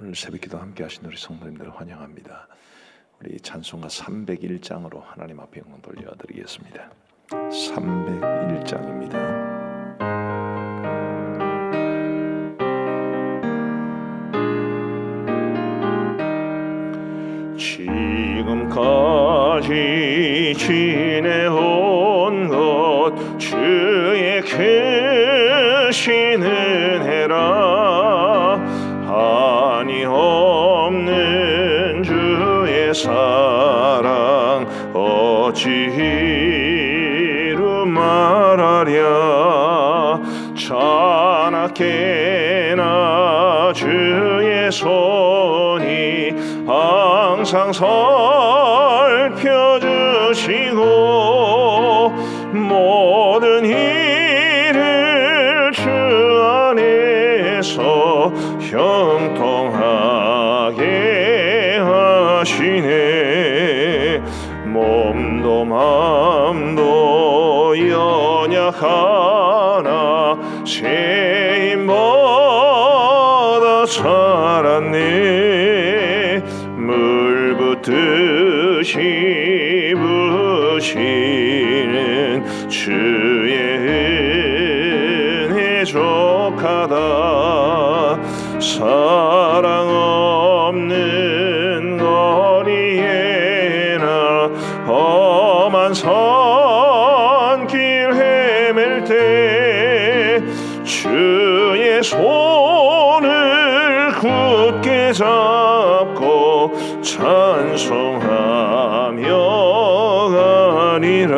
오늘 새벽기도 함께 하신 우리 성도님들을 환영합니다. 우리 찬송가 301장으로 하나님 앞에 영광 돌려드리겠습니다. 301장입니다. 지금까지 지내온 것 주의 크신 은혜라. 한이 없는 주의 사랑 어찌 이루 말하랴. 자나깨나 주의 손이 항상 살펴주시고 모든 일을 주 안에서 형통하게 하시네. 몸도 마음도 연약하나 새 힘보다 살았네. 물 붓듯이 부으시는 주의 은혜 족하다. 사랑 없는 거리에나 험한 산길 헤맬 때 주의 손을 굳게 잡고 찬송하며 가니라.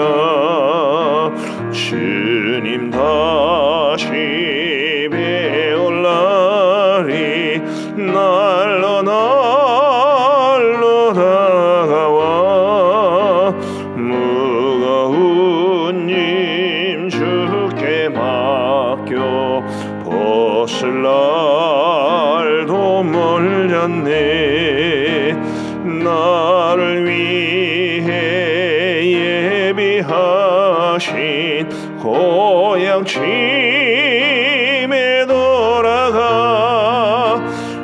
주님 다시 배울 날이 날로 다가와. 무거운 짐 주께 맡겨 벗을 날도 멀렸네. 나를 위해 예비하신 고향 집에 돌아가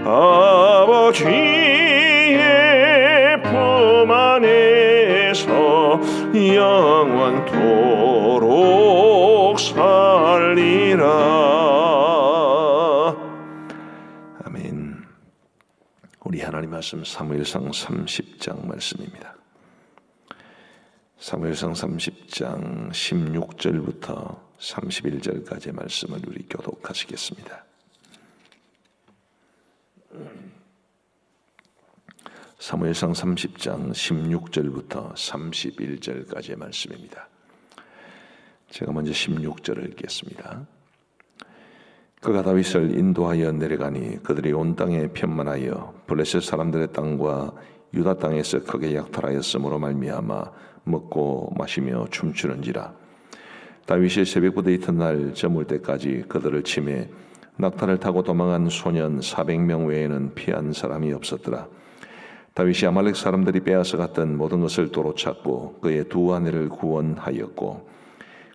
아버지의 품 안에서 영원토록 살리라. 아멘. 우리 하나님 말씀 사무엘상 30장 말씀입니다. 사무엘상 30장 16절부터 31절까지의 말씀을 우리 교독하시겠습니다. 사무엘상 30장 16절부터 31절까지의 말씀입니다. 제가 먼저 16절을 읽겠습니다. 그가 다윗을 인도하여 내려가니 그들이 온 땅에 편만하여 블레셋 사람들의 땅과 유다 땅에서 크게 약탈하였으므로 말미암아 먹고 마시며 춤추는지라. 다윗이 새벽부터 이튿날 저물 때까지 그들을 치매 낙타를 타고 도망한 소년 400명 외에는 피한 사람이 없었더라. 다윗이 아말렉 사람들이 빼앗아 갔던 모든 것을 도로 찾고 그의 두 아내를 구원하였고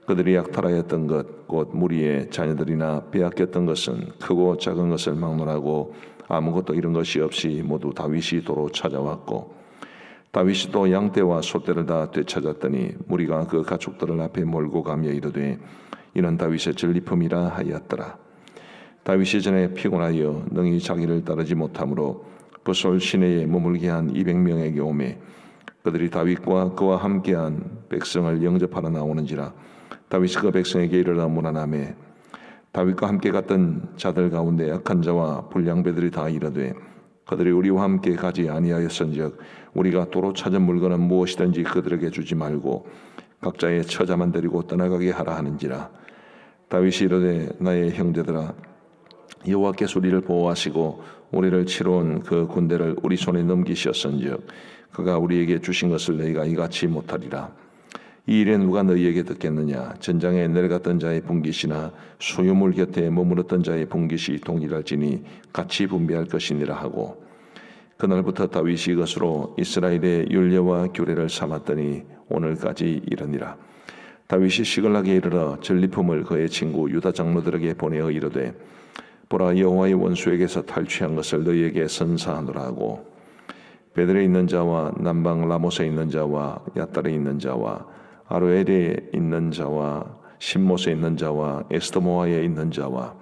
그들이 약탈하였던 것 곧 무리의 자녀들이나 빼앗겼던 것은 크고 작은 것을 막론하고 아무것도 잃은 것이 없이 모두 다윗이 도로 찾아왔고 다윗이 또 양떼와 소떼를 다 되찾았더니 무리가 그 가축들을 앞에 몰고 가며 이르되 이는 다윗의 전리품이라 하였더라. 다윗이 전에 피곤하여 능히 자기를 따르지 못하므로 부솔 시내에 머물게 한 200명에게 오매 그들이 다윗과 그와 함께한 백성을 영접하러 나오는지라. 다윗이 그 백성에게 이르러 문안하매 다윗과 함께 갔던 자들 가운데 악한 자와 불량배들이 다 이르되 그들이 우리와 함께 가지 아니하였은즉 우리가 도로 찾은 물건은 무엇이든지 그들에게 주지 말고 각자의 처자만 데리고 떠나가게 하라 하는지라. 다윗이 이르되 나의 형제들아 여호와께서 우리를 보호하시고 우리를 치러 온 그 군대를 우리 손에 넘기셨은즉 그가 우리에게 주신 것을 너희가 이같이 못하리라. 이 일에 누가 너희에게 듣겠느냐. 전장에 내려갔던 자의 분깃이나 소유물 곁에 머물렀던 자의 분깃이 동일할지니 같이 분배할 것이니라 하고 그날부터 다윗이 이것으로 이스라엘의 율례와 규례를 삼았더니 오늘까지 이르니라. 다윗이 시글락에 이르러 전리품을 그의 친구 유다 장로들에게 보내어 이르되 보라, 여호와의 원수에게서 탈취한 것을 너희에게 선사하노라 하고 베델에 있는 자와 남방 라못에 있는 자와 야달에 있는 자와 아로엘에 있는 자와 신못에 있는 자와 에스더모아에 있는 자와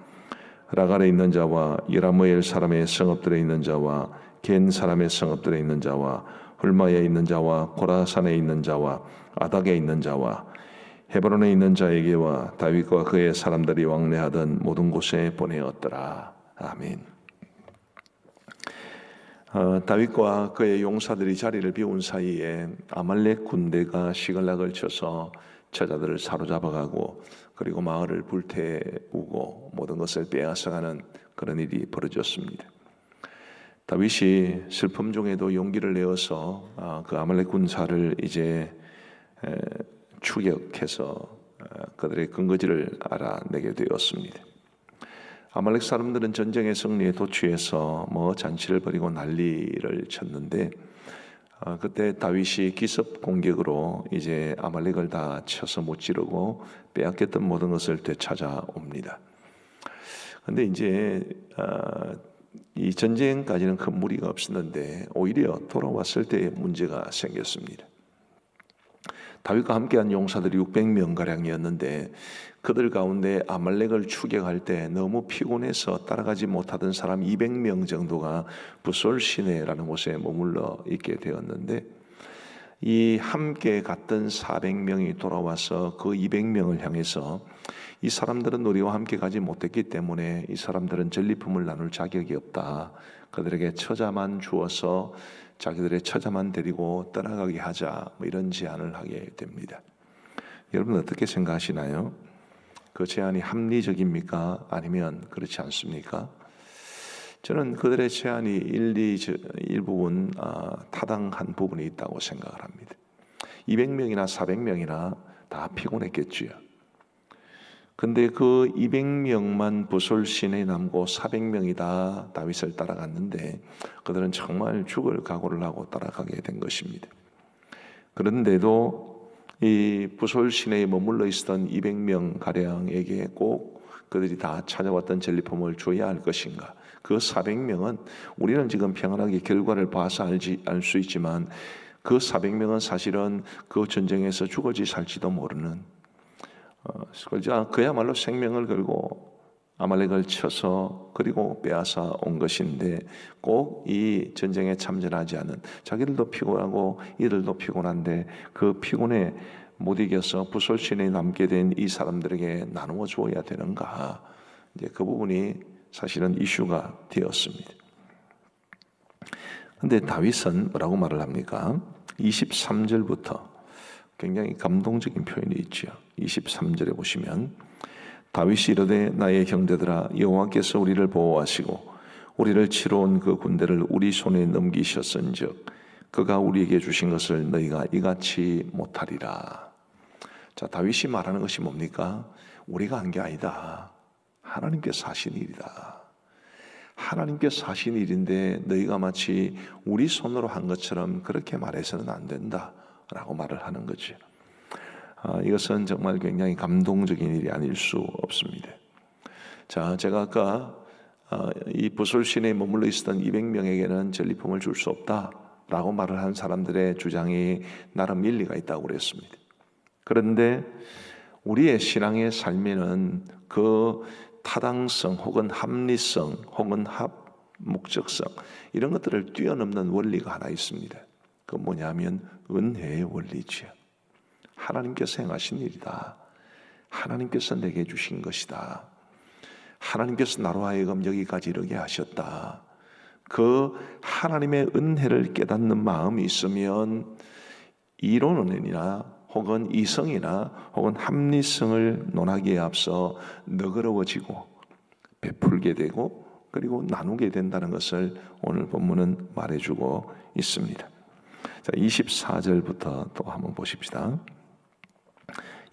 라갈에 있는 자와 여라무엘 사람의 성읍들에 있는 자와 겐 사람의 성읍들에 있는 자와 훌마에 있는 자와 고라산에 있는 자와 아닥에 있는 자와 헤브론에 있는 자에게와 다윗과 그의 사람들이 왕래하던 모든 곳에 보내었더라. 아멘. 다윗과 그의 용사들이 자리를 비운 사이에 아말렉 군대가 시글락을 쳐서 처자들을 사로잡아가고 그리고 마을을 불태우고 모든 것을 빼앗아가는 그런 일이 벌어졌습니다. 다윗이 슬픔 중에도 용기를 내어서 그 아말렉 군사를 이제 추격해서 그들의 근거지를 알아내게 되었습니다. 아말렉 사람들은 전쟁의 승리에 도취해서 잔치를 벌이고 난리를 쳤는데 그때 다윗이 기습 공격으로 이제 아말렉을 다 쳐서 무찌르고 빼앗겼던 모든 것을 되찾아옵니다. 그런데 이제 이 전쟁까지는 큰 무리가 없었는데 오히려 돌아왔을 때 문제가 생겼습니다. 다윗과 함께한 용사들이 600명가량이었는데 그들 가운데 아말렉을 추격할 때 너무 피곤해서 따라가지 못하던 사람 200명 정도가 부솔 시내라는 곳에 머물러 있게 되었는데 이 함께 갔던 400명이 돌아와서 그 200명을 향해서 이 사람들은 우리와 함께 가지 못했기 때문에 이 사람들은 전리품을 나눌 자격이 없다. 그들에게 처자만 주어서 자기들의 처자만 데리고 떠나가게 하자, 이런 제안을 하게 됩니다. 여러분 어떻게 생각하시나요? 그 제안이 합리적입니까? 아니면 그렇지 않습니까? 저는 그들의 제안이 일부분 타당한 부분이 있다고 생각을 합니다. 200명이나 400명이나 다 피곤했겠지요. 근데 그 200명만 부솔 시내에 남고 400명이 다 다윗을 따라갔는데 그들은 정말 죽을 각오를 하고 따라가게 된 것입니다. 그런데도 이 부솔 시내에 머물러 있었던 200명 가량에게 꼭 그들이 다 찾아왔던 전리품을 줘야 할 것인가? 그 400명은 우리는 지금 평안하게 결과를 봐서 알 수 있지만 그 400명은 사실은 그 전쟁에서 죽을지 살지도 모르는 그야말로 생명을 걸고 아말렉을 쳐서 그리고 빼앗아 온 것인데 꼭 이 전쟁에 참전하지 않은 자기들도 피곤하고 이들도 피곤한데 그 피곤에 못 이겨서 부솔 시내에 남게 된 이 사람들에게 나누어 주어야 되는가? 이제 그 부분이 사실은 이슈가 되었습니다. 근데 다윗은 뭐라고 말을 합니까? 23절부터 굉장히 감동적인 표현이 있죠. 23절에 보시면 다윗이 이르되 나의 형제들아 여호와께서 우리를 보호하시고 우리를 치러 온 그 군대를 우리 손에 넘기셨은즉 그가 우리에게 주신 것을 너희가 이같이 못하리라. 자, 다윗이 말하는 것이 뭡니까? 우리가 한 게 아니다. 하나님께서 하신 일이다. 하나님께서 하신 일인데 너희가 마치 우리 손으로 한 것처럼 그렇게 말해서는 안 된다 라고 말을 하는 거죠. 이것은 정말 굉장히 감동적인 일이 아닐 수 없습니다. 자, 제가 아까 이 부솔 시내에 머물러 있었던 200명에게는 전리품을 줄 수 없다라고 말을 한 사람들의 주장이 나름 일리가 있다고 그랬습니다. 그런데 우리의 신앙의 삶에는 그 타당성 혹은 합리성 혹은 목적성 이런 것들을 뛰어넘는 원리가 하나 있습니다. 그 뭐냐면 은혜의 원리지요. 하나님께서 행하신 일이다. 하나님께서 내게 주신 것이다. 하나님께서 나로 하여금 여기까지 이르게 하셨다. 그 하나님의 은혜를 깨닫는 마음이 있으면 이론이나 혹은 이성이나 혹은 합리성을 논하기에 앞서 너그러워지고 베풀게 되고 그리고 나누게 된다는 것을 오늘 본문은 말해주고 있습니다. 자, 24절부터 또 한번 보십시다.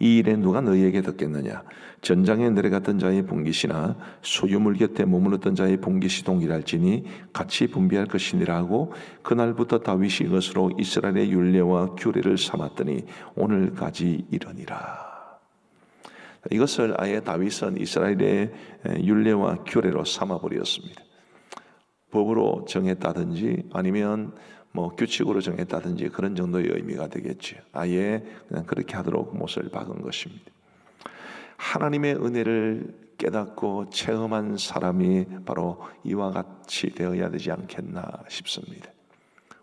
이 일에 누가 너희에게 듣겠느냐? 전장에 내려갔던 자의 봉깃이나 소유물 곁에 머물렀던 자의 봉깃이 동일할지니 같이 분비할 것이니라 하고 그날부터 다윗이 이것으로 이스라엘의 율례와 규례를 삼았더니 오늘까지 이르니라. 이것을 아예 다윗은 이스라엘의 율례와 규례로 삼아버렸습니다. 법으로 정했다든지 아니면 규칙으로 정했다든지 그런 정도의 의미가 되겠죠. 아예 그냥 그렇게 하도록 못을 박은 것입니다. 하나님의 은혜를 깨닫고 체험한 사람이 바로 이와 같이 되어야 되지 않겠나 싶습니다.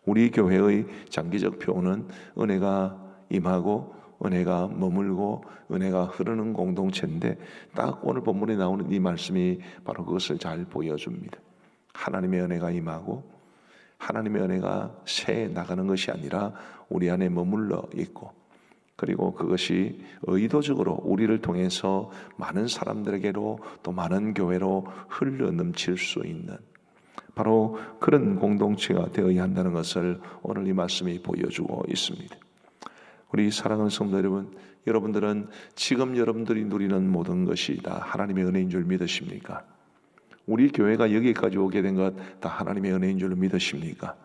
우리 교회의 장기적 표어는 은혜가 임하고 은혜가 머물고 은혜가 흐르는 공동체인데 딱 오늘 본문에 나오는 이 말씀이 바로 그것을 잘 보여줍니다. 하나님의 은혜가 임하고 하나님의 은혜가 새해 나가는 것이 아니라 우리 안에 머물러 있고, 그리고 그것이 의도적으로 우리를 통해서 많은 사람들에게로 또 많은 교회로 흘러 넘칠 수 있는 바로 그런 공동체가 되어야 한다는 것을 오늘 이 말씀이 보여주고 있습니다. 우리 사랑하는 성도 여러분, 여러분들은 지금 여러분들이 누리는 모든 것이 다 하나님의 은혜인 줄 믿으십니까? 우리 교회가 여기까지 오게 된 것 다 하나님의 은혜인 줄 믿으십니까?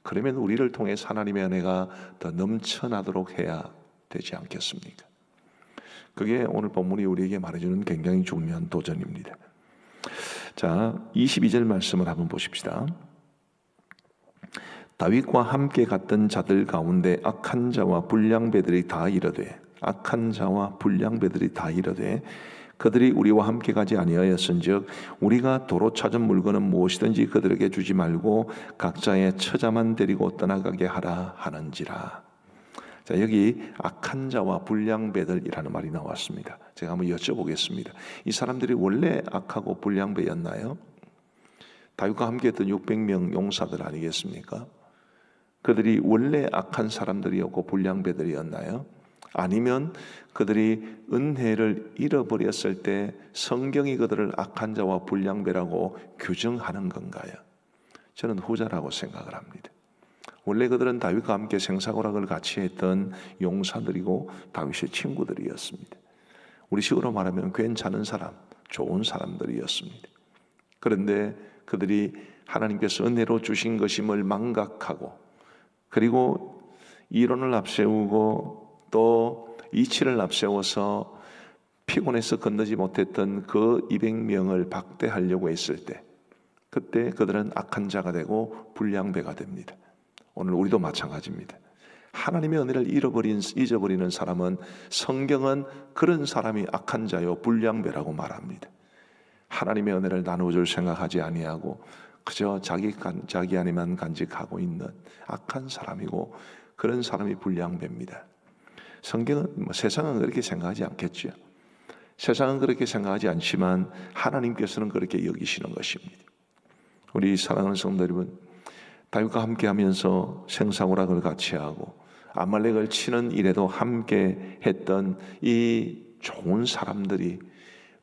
그러면 우리를 통해서 하나님의 은혜가 더 넘쳐나도록 해야 되지 않겠습니까? 그게 오늘 본문이 우리에게 말해주는 굉장히 중요한 도전입니다. 자, 22절 말씀을 한번 보십시다. 다윗과 함께 갔던 자들 가운데 악한 자와 불량배들이 다 이르되, 악한 자와 불량배들이 다 이르되 그들이 우리와 함께 가지 아니하였은즉 우리가 도로 찾은 물건은 무엇이든지 그들에게 주지 말고 각자의 처자만 데리고 떠나가게 하라 하는지라. 자, 여기 악한 자와 불량배들이라는 말이 나왔습니다. 제가 한번 여쭤보겠습니다. 이 사람들이 원래 악하고 불량배였나요? 다윗과 함께 했던 600명 용사들 아니겠습니까? 그들이 원래 악한 사람들이었고 불량배들이었나요? 아니면 그들이 은혜를 잃어버렸을 때 성경이 그들을 악한 자와 불량배라고 규정하는 건가요? 저는 후자라고 생각을 합니다. 원래 그들은 다윗과 함께 생사고락을 같이 했던 용사들이고 다윗의 친구들이었습니다. 우리 식으로 말하면 괜찮은 사람, 좋은 사람들이었습니다. 그런데 그들이 하나님께서 은혜로 주신 것임을 망각하고, 그리고 이론을 앞세우고 또 이치를 앞세워서 피곤해서 건너지 못했던 그 200명을 박대하려고 했을 때, 그때 그들은 악한 자가 되고 불량배가 됩니다. 오늘 우리도 마찬가지입니다. 하나님의 은혜를 잊어버리는 사람은 성경은 그런 사람이 악한 자요 불량배라고 말합니다. 하나님의 은혜를 나누어줄 생각하지 아니하고 그저 자기 안에만 간직하고 있는 악한 사람이고, 그런 사람이 불량배입니다. 성경은 세상은 그렇게 생각하지 않겠죠. 세상은 그렇게 생각하지 않지만 하나님께서는 그렇게 여기시는 것입니다. 우리 사랑하는 성도 여러분, 다윗과 함께하면서 생사고락을 같이 하고 아말렉을 치는 일에도 함께 했던 이 좋은 사람들이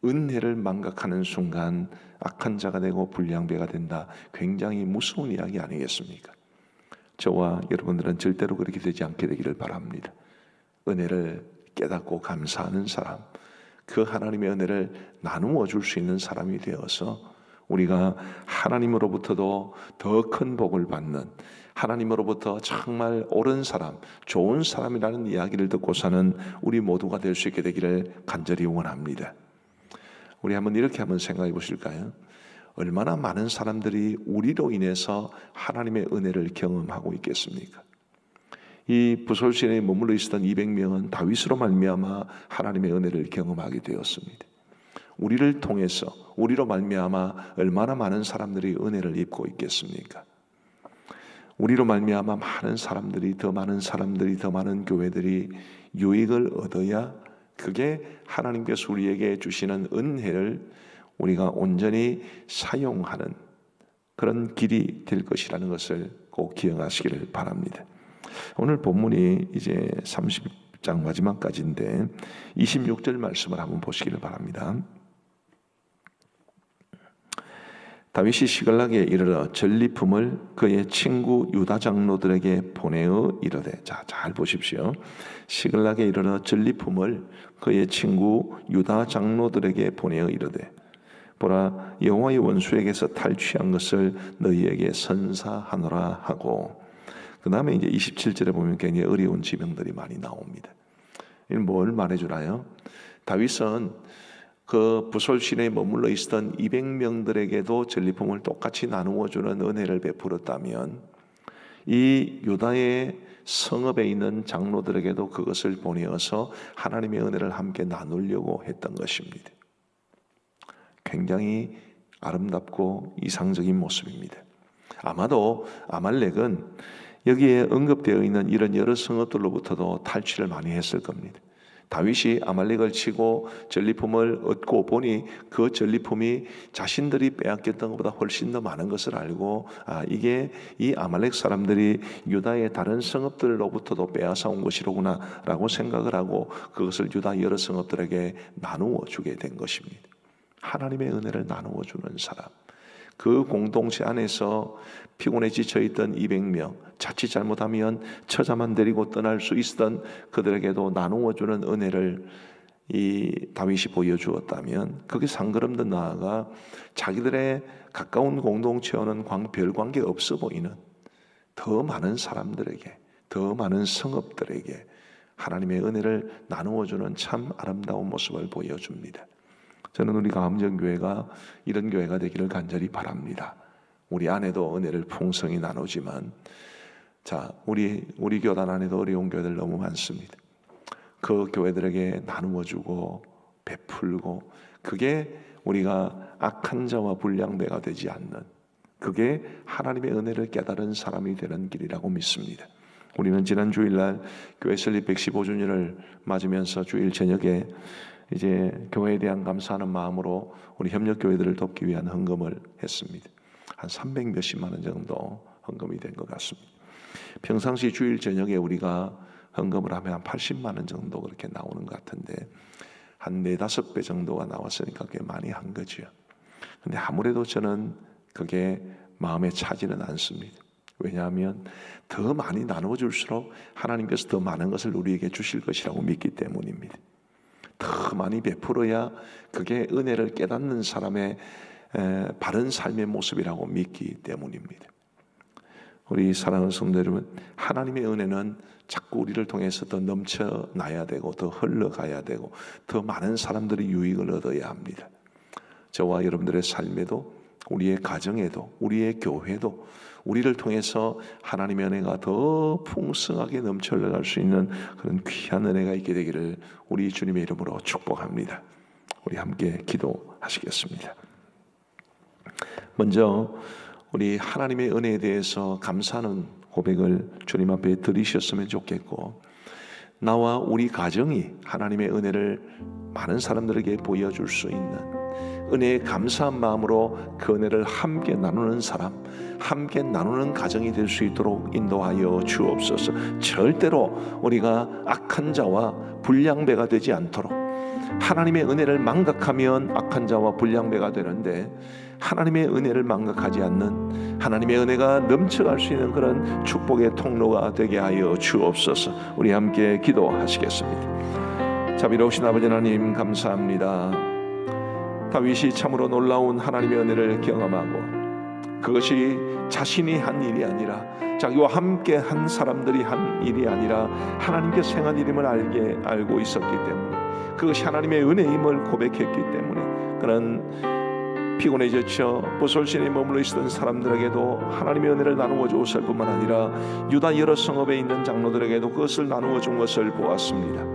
은혜를 망각하는 순간 악한 자가 되고 불량배가 된다. 굉장히 무서운 이야기 아니겠습니까? 저와 여러분들은 절대로 그렇게 되지 않게 되기를 바랍니다. 은혜를 깨닫고 감사하는 사람, 그 하나님의 은혜를 나누어 줄 수 있는 사람이 되어서 우리가 하나님으로부터도 더 큰 복을 받는, 하나님으로부터 정말 옳은 사람, 좋은 사람이라는 이야기를 듣고 사는 우리 모두가 될 수 있게 되기를 간절히 원합니다. 우리 이렇게 한번 생각해 보실까요? 얼마나 많은 사람들이 우리로 인해서 하나님의 은혜를 경험하고 있겠습니까? 이 부솔신에 머물러 있었던 200명은 다윗으로 말미암아 하나님의 은혜를 경험하게 되었습니다. 우리를 통해서, 우리로 말미암아 얼마나 많은 사람들이 은혜를 입고 있겠습니까? 우리로 말미암아 많은 사람들이, 더 많은 교회들이 유익을 얻어야 그게 하나님께서 우리에게 주시는 은혜를 우리가 온전히 사용하는 그런 길이 될 것이라는 것을 꼭 기억하시기를 바랍니다. 오늘 본문이 이제 30장 마지막까지인데 26절 말씀을 한번 보시기를 바랍니다. 다윗이 시글락에 이르러 전리품을 그의 친구 유다 장로들에게 보내어 이르되, 자, 잘 보십시오. 시글락에 이르러 전리품을 그의 친구 유다 장로들에게 보내어 이르되, 보라, 여호와의 원수에게서 탈취한 것을 너희에게 선사하노라 하고, 그 다음에 이제 27절에 보면 굉장히 어려운 지명들이 많이 나옵니다. 이는 뭘 말해주나요? 다윗은 그 부솔 시내에 머물러 있었던 200명들에게도 전리품을 똑같이 나누어 주는 은혜를 베풀었다면 이 유다의 성읍에 있는 장로들에게도 그것을 보내어서 하나님의 은혜를 함께 나누려고 했던 것입니다. 굉장히 아름답고 이상적인 모습입니다. 아마도 아말렉은 여기에 언급되어 있는 이런 여러 성읍들로부터도 탈취를 많이 했을 겁니다. 다윗이 아말렉을 치고 전리품을 얻고 보니 그 전리품이 자신들이 빼앗겼던 것보다 훨씬 더 많은 것을 알고 이게 이 아말렉 사람들이 유다의 다른 성읍들로부터도 빼앗아 온 것이로구나 라고 생각을 하고 그것을 유다 여러 성읍들에게 나누어 주게 된 것입니다. 하나님의 은혜를 나누어 주는 사람, 그 공동체 안에서 피곤해 지쳐있던 200명, 자칫 잘못하면 처자만 데리고 떠날 수 있었던 그들에게도 나누어주는 은혜를 이 다윗이 보여주었다면 그게 상그럼 더 나아가 자기들의 가까운 공동체와는 별 관계 없어 보이는 더 많은 사람들에게, 더 많은 성읍들에게 하나님의 은혜를 나누어주는 참 아름다운 모습을 보여줍니다. 저는 우리 가암정교회가 이런 교회가 되기를 간절히 바랍니다. 우리 안에도 은혜를 풍성히 나누지만 우리 교단 안에도 어려운 교회들 너무 많습니다. 그 교회들에게 나누어주고 베풀고 그게 우리가 악한 자와 불량배가 되지 않는 그게 하나님의 은혜를 깨달은 사람이 되는 길이라고 믿습니다. 우리는 지난 주일날 교회 설립 115주년을 맞으면서 주일 저녁에 이제 교회에 대한 감사하는 마음으로 우리 협력교회들을 돕기 위한 헌금을 했습니다. 한 300 몇십만 원 정도 헌금이 된 것 같습니다. 평상시 주일 저녁에 우리가 헌금을 하면 한 80만 원 정도 그렇게 나오는 것 같은데 한 4-5배 정도가 나왔으니까 꽤 많이 한 거죠. 근데 아무래도 저는 그게 마음에 차지는 않습니다. 왜냐하면 더 많이 나눠줄수록 하나님께서 더 많은 것을 우리에게 주실 것이라고 믿기 때문입니다. 더 많이 베풀어야 그게 은혜를 깨닫는 사람의 바른 삶의 모습이라고 믿기 때문입니다. 우리 사랑하는 성도 여러분, 하나님의 은혜는 자꾸 우리를 통해서 더 넘쳐나야 되고 더 흘러가야 되고 더 많은 사람들이 유익을 얻어야 합니다. 저와 여러분들의 삶에도 우리의 가정에도 우리의 교회도 우리를 통해서 하나님의 은혜가 더 풍성하게 넘쳐 흘러갈 수 있는 그런 귀한 은혜가 있게 되기를 우리 주님의 이름으로 축복합니다. 우리 함께 기도하시겠습니다. 먼저 우리 하나님의 은혜에 대해서 감사하는 고백을 주님 앞에 드리셨으면 좋겠고 나와 우리 가정이 하나님의 은혜를 많은 사람들에게 보여줄 수 있는 은혜에 감사한 마음으로 그 은혜를 함께 나누는 사람, 함께 나누는 가정이 될 수 있도록 인도하여 주옵소서. 절대로 우리가 악한 자와 불량배가 되지 않도록 하나님의 은혜를 망각하면 악한 자와 불량배가 되는데 하나님의 은혜를 망각하지 않는 하나님의 은혜가 넘쳐갈 수 있는 그런 축복의 통로가 되게 하여 주옵소서. 우리 함께 기도하시겠습니다. 자비로우신 아버지 하나님 감사합니다. 다윗이 참으로 놀라운 하나님의 은혜를 경험하고 그것이 자신이 한 일이 아니라 자기와 함께 한 사람들이 한 일이 아니라 하나님께서 행한 일임을 알고 있었기 때문에 그것이 하나님의 은혜임을 고백했기 때문에 그런 피곤해 지쳐 보솔신에 머물러 있었던 사람들에게도 하나님의 은혜를 나누어 주었을 뿐만 아니라 유다 여러 성읍에 있는 장로들에게도 그것을 나누어 준 것을 보았습니다.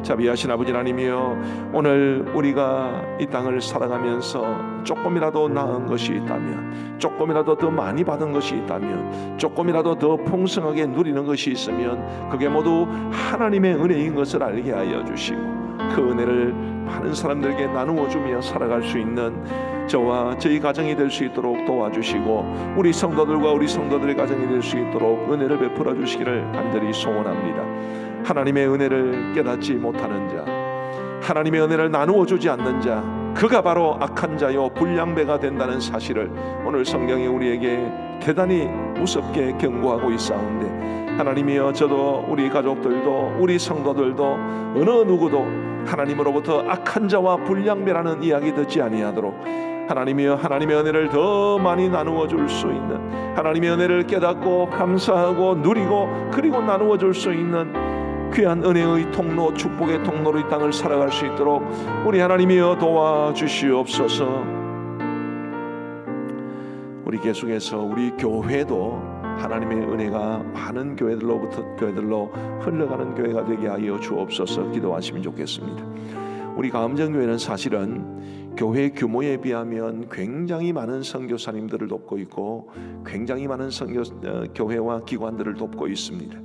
자비하신 아버지 하나님이여, 오늘 우리가 이 땅을 살아가면서 조금이라도 나은 것이 있다면, 조금이라도 더 많이 받은 것이 있다면, 조금이라도 더 풍성하게 누리는 것이 있으면 그게 모두 하나님의 은혜인 것을 알게 하여 주시고 그 은혜를 많은 사람들에게 나누어 주며 살아갈 수 있는 저와 저희 가정이 될 수 있도록 도와주시고 우리 성도들과 우리 성도들의 가정이 될 수 있도록 은혜를 베풀어 주시기를 간절히 소원합니다. 하나님의 은혜를 깨닫지 못하는 자, 하나님의 은혜를 나누어 주지 않는 자, 그가 바로 악한 자요 불량배가 된다는 사실을 오늘 성경이 우리에게 대단히 무섭게 경고하고 있사온데, 하나님이여, 저도 우리 가족들도 우리 성도들도 어느 누구도 하나님으로부터 악한 자와 불량배라는 이야기 듣지 아니하도록 하나님이여, 하나님의 은혜를 더 많이 나누어 줄 수 있는, 하나님의 은혜를 깨닫고 감사하고 누리고 그리고 나누어 줄 수 있는 귀한 은혜의 통로, 축복의 통로로 이 땅을 살아갈 수 있도록 우리 하나님이여 도와주시옵소서. 우리 계속해서 우리 교회도 하나님의 은혜가 많은 교회들로 흘러가는 교회가 되게 하여 주옵소서. 기도하시면 좋겠습니다. 우리 가음정교회는 사실은 교회 규모에 비하면 굉장히 많은 선교사님들을 돕고 있고 굉장히 많은 교회와 기관들을 돕고 있습니다.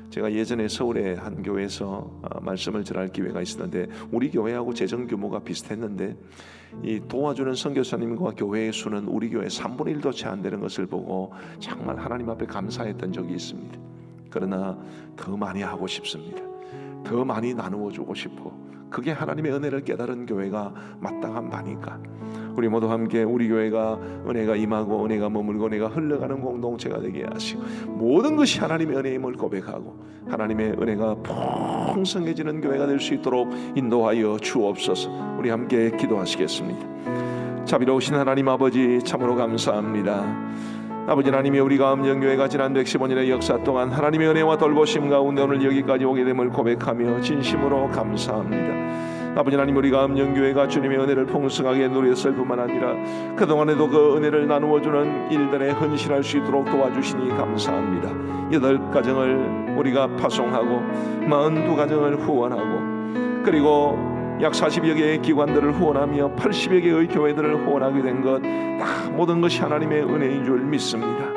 제가 예전에 서울의 한 교회에서 말씀을 전할 기회가 있었는데 우리 교회하고 재정 규모가 비슷했는데 이 도와주는 선교사님과 교회의 수는 우리 교회 3분의 1도 채 안 되는 것을 보고 정말 하나님 앞에 감사했던 적이 있습니다. 그러나 더 많이 하고 싶습니다. 더 많이 나누어 주고 싶고 그게 하나님의 은혜를 깨달은 교회가 마땅한 바니까 우리 모두 함께 우리 교회가 은혜가 임하고 은혜가 머물고 은혜가 흘러가는 공동체가 되게 하시고 모든 것이 하나님의 은혜임을 고백하고 하나님의 은혜가 풍성해지는 교회가 될 수 있도록 인도하여 주옵소서. 우리 함께 기도하시겠습니다. 자비로우신 하나님 아버지, 참으로 감사합니다. 아버지 하나님이 우리 가음정교회가 지난 115년의 역사 동안 하나님의 은혜와 돌보심 가운데 오늘 여기까지 오게 됨을 고백하며 진심으로 감사합니다. 아버지 하나님, 우리 가음정교회가 주님의 은혜를 풍성하게 누렸을 뿐만 아니라 그동안에도 그 은혜를 나누어주는 일들에 헌신할 수 있도록 도와주시니 감사합니다. 8가정을 우리가 파송하고 42가정을 후원하고 그리고 약 40여 개의 기관들을 후원하며 80여 개의 교회들을 후원하게 된 것 다 모든 것이 하나님의 은혜인 줄 믿습니다.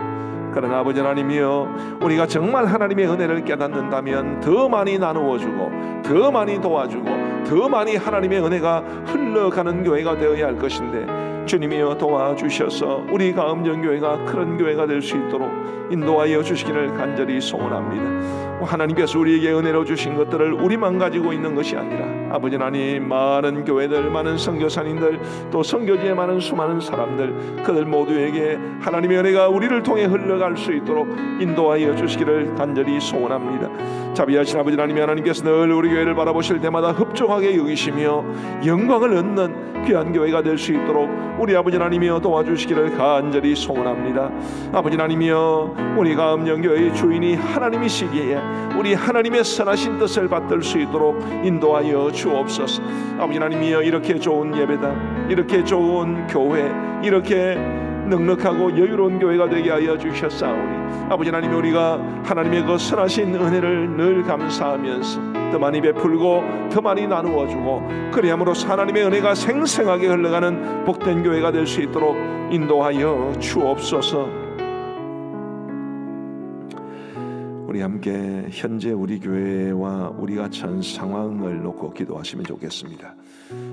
그러나 아버지 하나님이여, 우리가 정말 하나님의 은혜를 깨닫는다면 더 많이 나누어주고 더 많이 도와주고 더 많이 하나님의 은혜가 흘러가는 교회가 되어야 할 것인데 주님이여 도와주셔서 우리 가음정교회가 그런 교회가 될 수 있도록 인도하여 주시기를 간절히 소원합니다. 하나님께서 우리에게 은혜로 주신 것들을 우리만 가지고 있는 것이 아니라 아버지 하나님, 많은 교회들, 많은 선교사님들, 또 선교지에 많은 수많은 사람들, 그들 모두에게 하나님의 은혜가 우리를 통해 흘러갈 수 있도록 인도하여 주시기를 간절히 소원합니다. 자비하신 아버지 하나님께서 늘 우리 교회를 바라보실 때마다 흡족하게 여기시며 영광을 얻는 귀한 교회가 될 수 있도록 우리 아버지 하나님이여 도와주시기를 간절히 소원합니다. 아버지 하나님이여, 우리 가음정교회의 주인이 하나님이시기에 우리 하나님의 선하신 뜻을 받들 수 있도록 인도하여 주옵소서. 아버지 하나님이여, 이렇게 좋은 예배당, 이렇게 좋은 교회, 이렇게 넉넉하고 여유로운 교회가 되게 하여 주셨사오니 아버지 하나님, 우리가 하나님의 그 선하신 은혜를 늘 감사하면서 더 많이 베풀고 더 많이 나누어주고 그리함으로써 하나님의 은혜가 생생하게 흘러가는 복된 교회가 될 수 있도록 인도하여 주옵소서. 우리 함께 현재 우리 교회와 우리가 처한 상황을 놓고 기도하시면 좋겠습니다.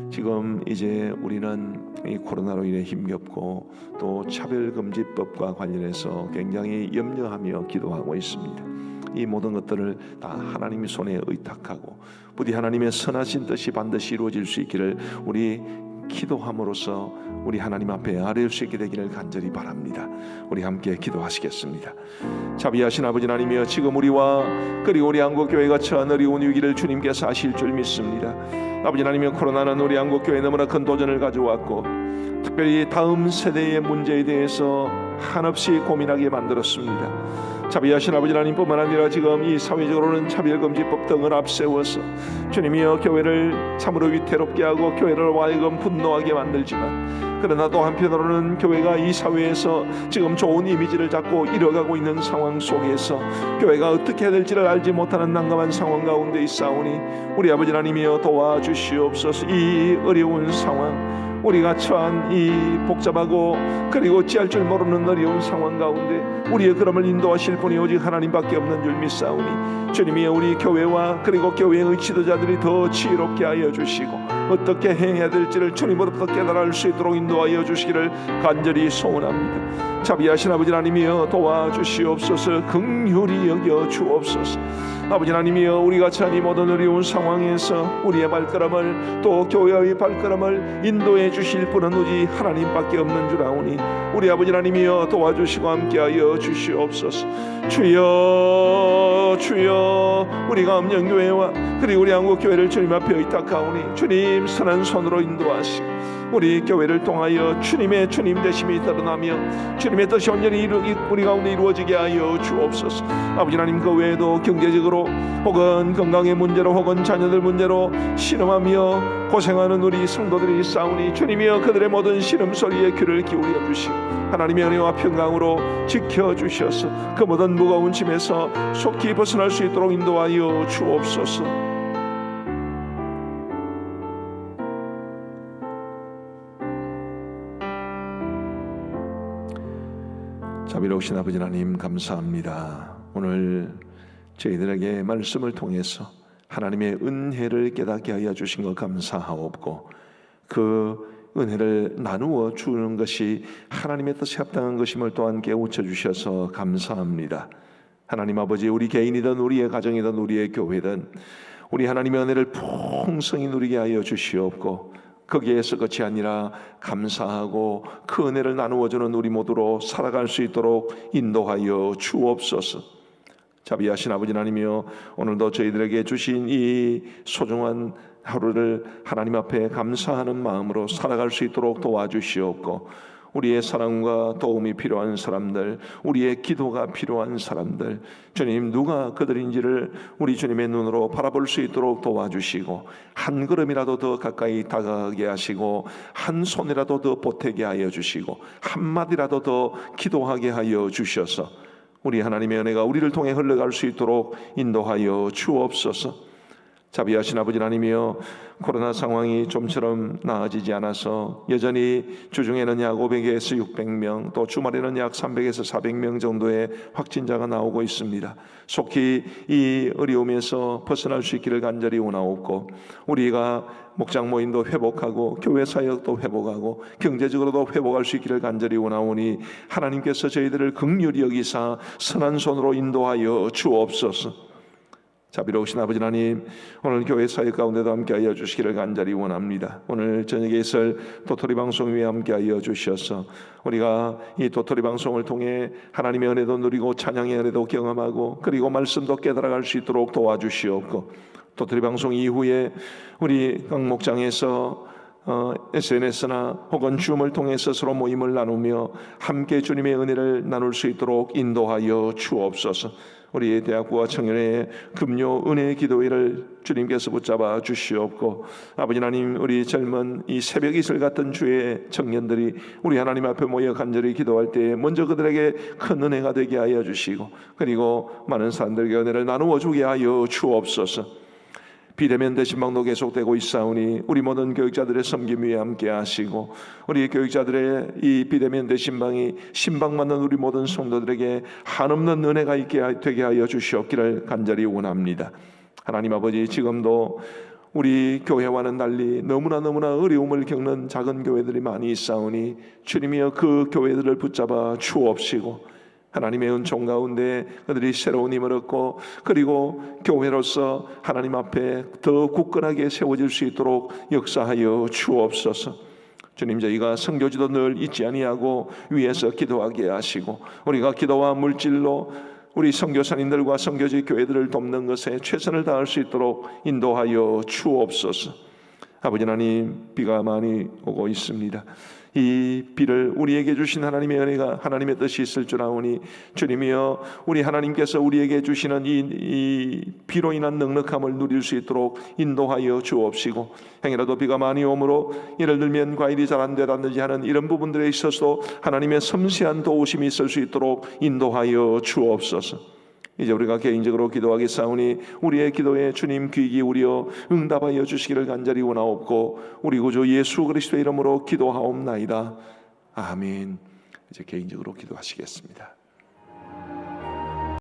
지금 이제 우리는 이 코로나로 인해 힘겹고 또 차별금지법과 관련해서 굉장히 염려하며 기도하고 있습니다. 이 모든 것들을 다 하나님의 손에 의탁하고 부디 하나님의 선하신 뜻이 반드시 이루어질 수 있기를 우리 기도함으로써 우리 하나님 앞에 아뢰올 수 있게 되기를 간절히 바랍니다. 우리 함께 기도하시겠습니다. 자비하신 아버지 하나님이여, 지금 우리와 그리고 우리 한국교회가 처한 어려운 위기를 주님께서 아실 줄 믿습니다. 아버지 하나님이여, 코로나는 우리 한국교회에 너무나 큰 도전을 가져왔고 특별히 다음 세대의 문제에 대해서 한없이 고민하게 만들었습니다. 자비하신 아버지 하나님뿐만 아니라 지금 이 사회적으로는 차별금지법 등을 앞세워서 주님이여, 교회를 참으로 위태롭게 하고 교회를 하여금 분노하게 만들지만 그러나 또 한편으로는 교회가 이 사회에서 지금 좋은 이미지를 잡고 이뤄가고 있는 상황 속에서 교회가 어떻게 해야 될지를 알지 못하는 난감한 상황 가운데 있사오니 우리 아버지 하나님이여 도와주시옵소서. 이 어려운 상황, 우리가 처한 이 복잡하고 그리고 어찌할 줄 모르는 어려운 상황 가운데 우리의 걸음을 인도하실 분이 오직 하나님밖에 없는 줄 믿사오니 주님이여, 우리 교회와 그리고 교회의 지도자들이 더 지혜롭게 하여 주시고 어떻게 행해야 될지를 주님으로부터 깨달을 수 있도록 인도하여 주시기를 간절히 소원합니다. 자비하신 아버지 하나님이여 도와주시옵소서. 긍휼히 여겨 주옵소서. 아버지 하나님이여, 우리가 처한 이 모든 어려운 상황에서 우리의 발걸음을 또 교회의 발걸음을 인도해 주실 분은 오직 하나님밖에 없는 줄 아오니 우리 아버지 하나님이여 도와주시고 함께하여 주시옵소서. 주여 주여, 우리가 음령교회와 그리고 우리 한국교회를 주님 앞에 의탁하오니 주님 선한 손으로 인도하시고 우리 교회를 통하여 주님의 주님 되심이 드러나며 주님의 뜻이 온전히 우리 가운데 이루어지게 하여 주옵소서. 아버지 하나님, 그 외에도 경제적으로 혹은 건강의 문제로 혹은 자녀들 문제로 신음하며 고생하는 우리 성도들이 있사오니 주님이여 그들의 모든 신음소리에 귀를 기울여 주시고 하나님의 은혜와 평강으로 지켜주셔서 그 모든 무거운 짐에서 속히 벗어날 수 있도록 인도하여 주옵소서. 자비로우신 아버지 하나님, 감사합니다. 오늘 저희들에게 말씀을 통해서 하나님의 은혜를 깨닫게 하여 주신 것 감사하옵고, 그 은혜를 나누어 주는 것이 하나님의 뜻에 합당한 것임을 또한 깨우쳐 주셔서 감사합니다. 하나님 아버지, 우리 개인이든 우리의 가정이든 우리의 교회든 우리 하나님의 은혜를 풍성히 누리게 하여 주시옵고, 거기에서 끝이 아니라 감사하고 그 은혜를 나누어주는 우리 모두로 살아갈 수 있도록 인도하여 주옵소서. 자비하신 아버지 하나님이여, 오늘도 저희들에게 주신 이 소중한 하루를 하나님 앞에 감사하는 마음으로 살아갈 수 있도록 도와주시옵고, 우리의 사랑과 도움이 필요한 사람들, 우리의 기도가 필요한 사람들, 주님 누가 그들인지를 우리 주님의 눈으로 바라볼 수 있도록 도와주시고, 한 걸음이라도 더 가까이 다가가게 하시고, 한 손이라도 더 보태게 하여 주시고, 한마디라도 더 기도하게 하여 주셔서 우리 하나님의 은혜가 우리를 통해 흘러갈 수 있도록 인도하여 주옵소서. 자비하신 아버지 하나님이여, 코로나 상황이 좀처럼 나아지지 않아서 여전히 주중에는 약 500에서 600명, 또 주말에는 약 300에서 400명 정도의 확진자가 나오고 있습니다. 속히 이 어려움에서 벗어날 수 있기를 간절히 원하옵고, 우리가 목장 모임도 회복하고 교회 사역도 회복하고 경제적으로도 회복할 수 있기를 간절히 원하오니 하나님께서 저희들을 긍휼히 여기사 선한 손으로 인도하여 주옵소서. 자비로우신 아버지 하나님, 오늘 교회 사역 가운데도 함께하여 주시기를 간절히 원합니다. 오늘 저녁에 있을 도토리 방송 위에 함께하여 주셔서 우리가 이 도토리 방송을 통해 하나님의 은혜도 누리고 찬양의 은혜도 경험하고 그리고 말씀도 깨달아갈 수 있도록 도와주시옵고, 도토리 방송 이후에 우리 각 목장에서 SNS나 혹은 줌을 통해서 서로 모임을 나누며 함께 주님의 은혜를 나눌 수 있도록 인도하여 주옵소서. 우리의 대학부와 청년의 금요 은혜의 기도회를 주님께서 붙잡아 주시옵고, 아버지 하나님, 우리 젊은 이 새벽 이슬 같은 주의 청년들이 우리 하나님 앞에 모여 간절히 기도할 때 먼저 그들에게 큰 은혜가 되게 하여 주시고, 그리고 많은 사람들에게 은혜를 나누어 주게 하여 주옵소서. 비대면 대신방도 계속되고 있사오니 우리 모든 교육자들의 섬김 위에 함께 하시고, 우리 교육자들의 이 비대면 대신방이 신방받는 우리 모든 성도들에게 한없는 은혜가 되게 하여 주시옵기를 간절히 원합니다. 하나님 아버지, 지금도 우리 교회와는 달리 너무나 어려움을 겪는 작은 교회들이 많이 있사오니 주님이여 그 교회들을 붙잡아 주옵시고, 하나님의 은총 가운데 그들이 새로운 힘을 얻고 그리고 교회로서 하나님 앞에 더 굳건하게 세워질 수 있도록 역사하여 주옵소서. 주님, 저희가 선교지도 늘 잊지 아니하고 위에서 기도하게 하시고, 우리가 기도와 물질로 우리 선교사님들과 선교지 교회들을 돕는 것에 최선을 다할 수 있도록 인도하여 주옵소서. 아버지 하나님, 비가 많이 오고 있습니다. 이 비를 우리에게 주신 하나님의 은혜가 하나님의 뜻이 있을 줄 아오니 주님이여, 우리 하나님께서 우리에게 주시는 이 비로 인한 넉넉함을 누릴 수 있도록 인도하여 주옵시고, 행여라도 비가 많이 오므로 예를 들면 과일이 잘 안 되라든지 하는 이런 부분들에 있어서도 하나님의 섬세한 도우심이 있을 수 있도록 인도하여 주옵소서. 이제 우리가 개인적으로 기도하겠사오니 우리의 기도에 주님 귀 기울여 응답하여 주시기를 간절히 원하옵고, 우리 구주 예수 그리스도의 이름으로 기도하옵나이다. 아멘. 이제 개인적으로 기도하시겠습니다.